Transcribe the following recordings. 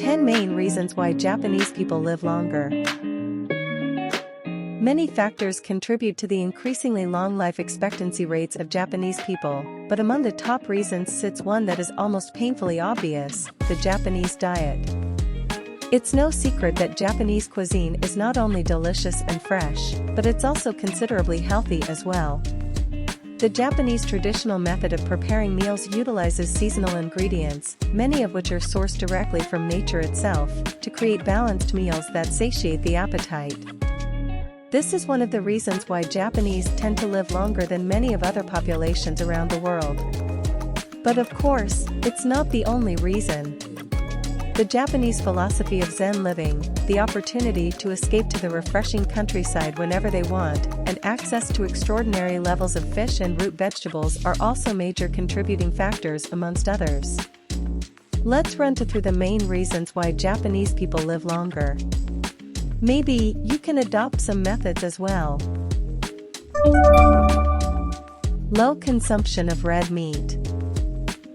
10 main reasons why Japanese people live longer. Many factors contribute to the increasingly long life expectancy rates of Japanese people, but among the top reasons sits one that is almost painfully obvious: the Japanese diet. It's no secret that Japanese cuisine is not only delicious and fresh, but it's also considerably healthy as well. The Japanese traditional method of preparing meals utilizes seasonal ingredients, many of which are sourced directly from nature itself, to create balanced meals that satiate the appetite. This is one of the reasons why Japanese tend to live longer than many of other populations around the world. But of course, it's not the only reason. The Japanese philosophy of Zen living, the opportunity to escape to the refreshing countryside whenever they want, and access to extraordinary levels of fish and root vegetables are also major contributing factors amongst others. Let's run through the main reasons why Japanese people live longer. Maybe you can adopt some methods as well. Low consumption of red meat.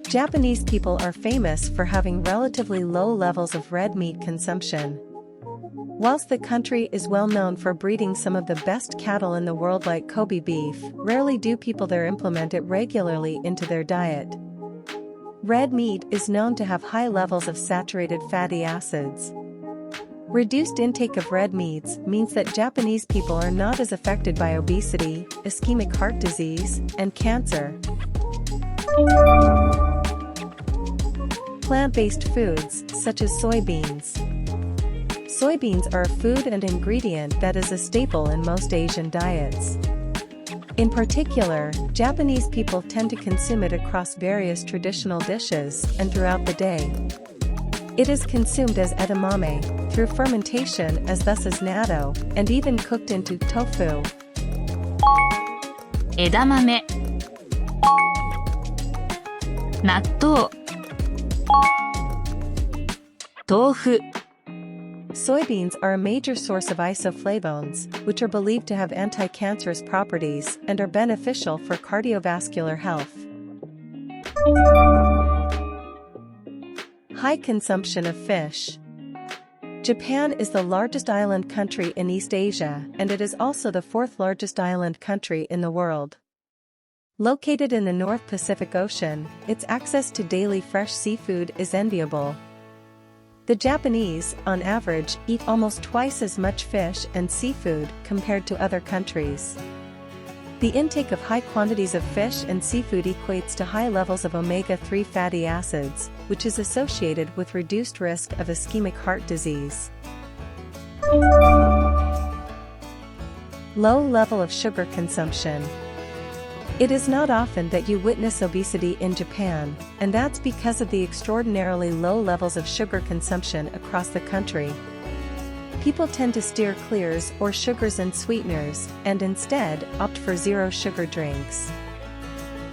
Japanese people are famous for having relatively low levels of red meat consumption. Whilst the country is well known for breeding some of the best cattle in the world like Kobe beef, rarely do people there implement it regularly into their diet. Red meat is known to have high levels of saturated fatty acids. Reduced intake of red meats means that Japanese people are not as affected by obesity, ischemic heart disease, and cancer. Plant-based foods, such as soybeans. Soybeans are a food and ingredient that is a staple in most Asian diets. In particular, Japanese people tend to consume it across various traditional dishes and throughout the day. It is consumed as edamame, through fermentation as thus as natto, and even cooked into tofu. Edamame 納豆 豆腐 Soybeans are a major source of isoflavones, which are believed to have anti-cancerous properties and are beneficial for cardiovascular health. High consumption of fish. Japan is the largest island country in East Asia, and it is also the fourth largest island country in the world. Located in the North Pacific Ocean, its access to daily fresh seafood is enviable. The Japanese, on average, eat almost twice as much fish and seafood compared to other countries. The intake of high quantities of fish and seafood equates to high levels of omega-3 fatty acids, which is associated with reduced risk of ischemic heart disease. Low level of sugar consumption. It is not often that you witness obesity in Japan, and that's because of the extraordinarily low levels of sugar consumption across the country. People tend to steer clears or sugars and sweeteners, and instead opt for zero-sugar drinks.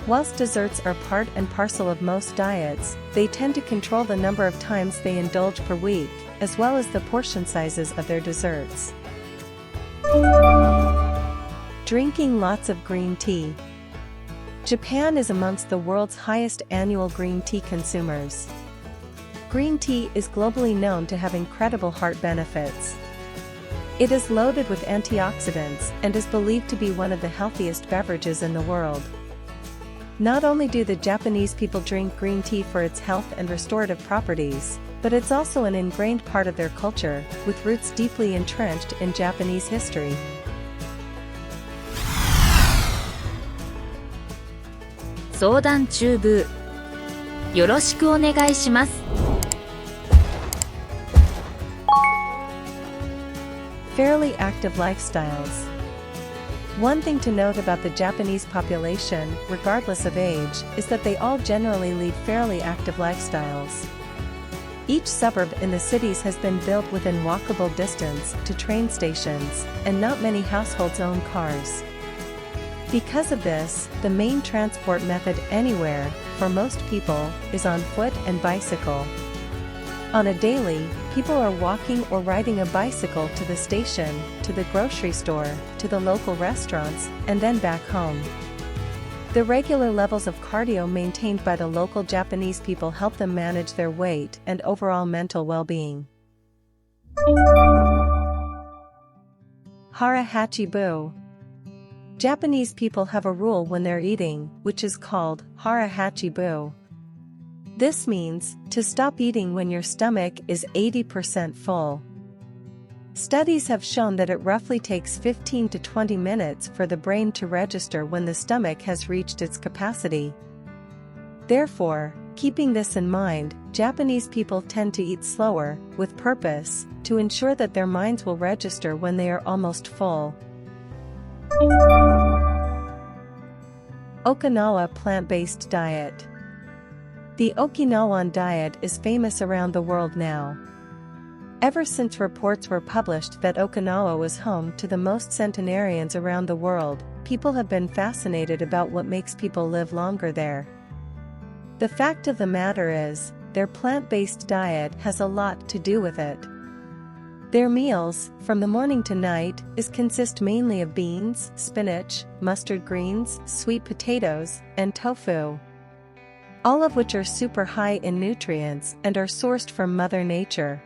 Whilst desserts are part and parcel of most diets, they tend to control the number of times they indulge per week, as well as the portion sizes of their desserts. Drinking lots of green tea. Japan is amongst the world's highest annual green tea consumers. Green tea is globally known to have incredible heart benefits. It is loaded with antioxidants and is believed to be one of the healthiest beverages in the world. Not only do the Japanese people drink green tea for its health and restorative properties, but it's also an ingrained part of their culture, with roots deeply entrenched in Japanese history.「相談中ブー」よろしくお願いします。Fairly active lifestyles. One thing to note about the Japanese population, regardless of age, is that they all generally lead fairly active lifestyles. Each suburb in the cities has been built within walkable distance to train stations, and not many households own cars. Because of this, the main transport method anywhere, for most people, is on foot and bicycle. On a daily, people are walking or riding a bicycle to the station, to the grocery store, to the local restaurants, and then back home. The regular levels of cardio maintained by the local Japanese people help them manage their weight and overall mental well-being. Hara hachi bu. Japanese people have a rule when they're eating, which is called hara hachi bu. This means to stop eating when your stomach is 80% full. Studies have shown that it roughly takes 15 to 20 minutes for the brain to register when the stomach has reached its capacity. Therefore, keeping this in mind, Japanese people tend to eat slower, with purpose, to ensure that their minds will register when they are almost full. Okinawa plant-based diet. The Okinawan diet is famous around the world now. Ever since reports were published that Okinawa was home to the most centenarians around the world, people have been fascinated about what makes people live longer there. The fact of the matter is, their plant-based diet has a lot to do with it. Their meals, from the morning to night, consist mainly of beans, spinach, mustard greens, sweet potatoes, and tofu. All of which are super high in nutrients and are sourced from Mother Nature.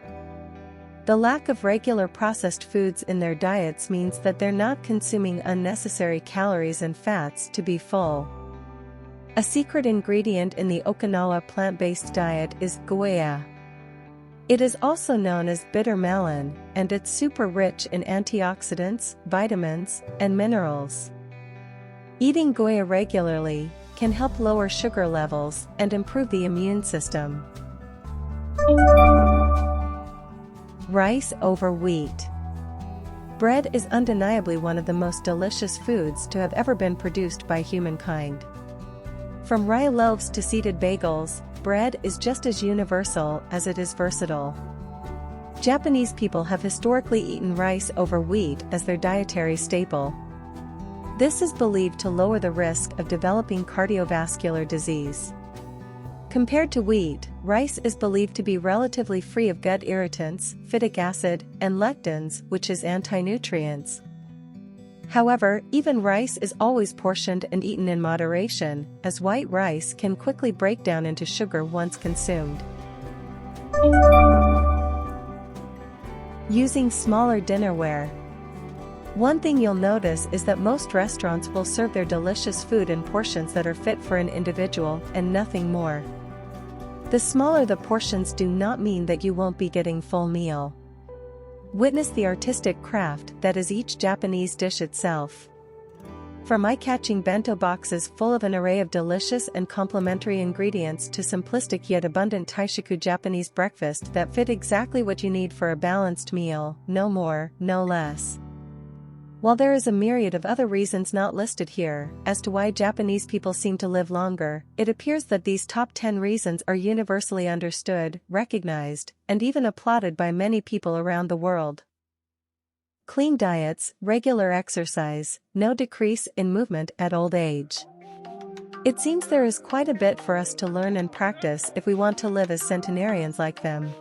The lack of regular processed foods in their diets means that they're not consuming unnecessary calories and fats to be full. A secret ingredient in the Okinawa plant-based diet is goya. It is also known as bitter melon, and it's super rich in antioxidants, vitamins, and minerals. Eating goya regularly can help lower sugar levels and improve the immune system. Rice over wheat. Bread is undeniably one of the most delicious foods to have ever been produced by humankind. From rye loaves to seeded bagels, bread is just as universal as it is versatile. Japanese people have historically eaten rice over wheat as their dietary staple. This is believed to lower the risk of developing cardiovascular disease. Compared to wheat, rice is believed to be relatively free of gut irritants, phytic acid, and lectins, which is anti-nutrients. However, even rice is always portioned and eaten in moderation, as white rice can quickly break down into sugar once consumed. Using smaller dinnerware. One thing you'll notice is that most restaurants will serve their delicious food in portions that are fit for an individual and nothing more. The smaller the portions do not mean that you won't be getting full meal. Witness the artistic craft that is each Japanese dish itself. From eye-catching bento boxes full of an array of delicious and complementary ingredients to simplistic yet abundant taishaku Japanese breakfast that fit exactly what you need for a balanced meal, no more, no less. While there is a myriad of other reasons not listed here as to why Japanese people seem to live longer, it appears that these top 10 reasons are universally understood, recognized, and even applauded by many people around the world. Clean diets, regular exercise, no decrease in movement at old age. It seems there is quite a bit for us to learn and practice if we want to live as centenarians like them.